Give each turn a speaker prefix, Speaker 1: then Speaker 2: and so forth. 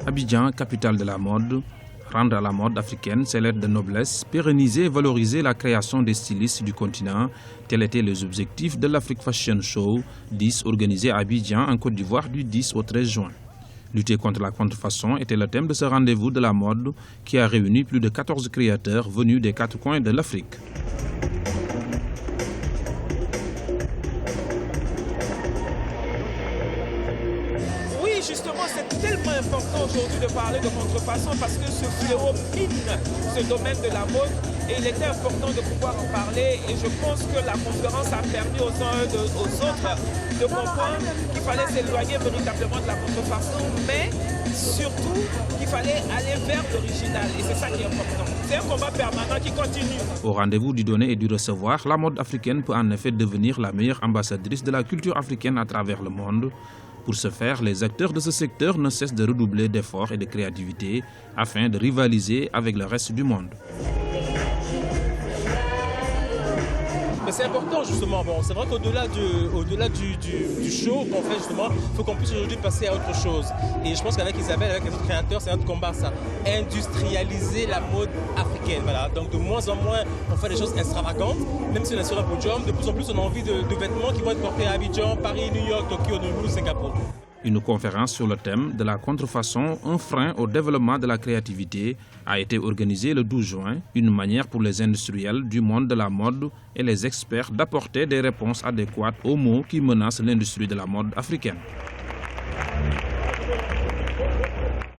Speaker 1: Abidjan, capitale de la mode, rendre à la mode africaine ses lettres de noblesse, pérenniser et valoriser la création des stylistes du continent, tels étaient les objectifs de l'Afrique Fashion Show 10 organisé à Abidjan en Côte d'Ivoire du 10 au 13 juin. Lutter contre la contrefaçon était le thème de ce rendez-vous de la mode qui a réuni plus de 14 créateurs venus des 4 coins de l'Afrique.
Speaker 2: Justement, c'est tellement important aujourd'hui de parler de contrefaçon parce que ce fléau mine ce domaine de la mode et il était important de pouvoir en parler et je pense que la conférence a permis aux uns et aux autres de comprendre qu'il fallait s'éloigner véritablement de la contrefaçon, mais surtout qu'il fallait aller vers l'original et c'est ça qui est important. C'est un combat permanent qui continue.
Speaker 1: Au rendez-vous du donner et du recevoir, la mode africaine peut en effet devenir la meilleure ambassadrice de la culture africaine à travers le monde. Pour ce faire, les acteurs de ce secteur ne cessent de redoubler d'efforts et de créativité afin de rivaliser avec le reste du monde.
Speaker 3: Mais c'est important justement, c'est vrai qu'au-delà du show qu'on fait justement, il faut qu'on puisse aujourd'hui passer à autre chose. Et je pense qu'avec Isabelle, avec les autres créateurs, c'est notre combat ça, industrialiser la mode africaine. Voilà. Donc de moins en moins on fait des choses extravagantes, même si on est sur un podium, de plus en plus on a envie de vêtements qui vont être portés à Abidjan, Paris, New York, Tokyo, Honolulu, Singapour.
Speaker 1: Une conférence sur le thème de la contrefaçon, un frein au développement de la créativité, a été organisée le 12 juin, une manière pour les industriels du monde de la mode et les experts d'apporter des réponses adéquates aux maux qui menacent l'industrie de la mode africaine.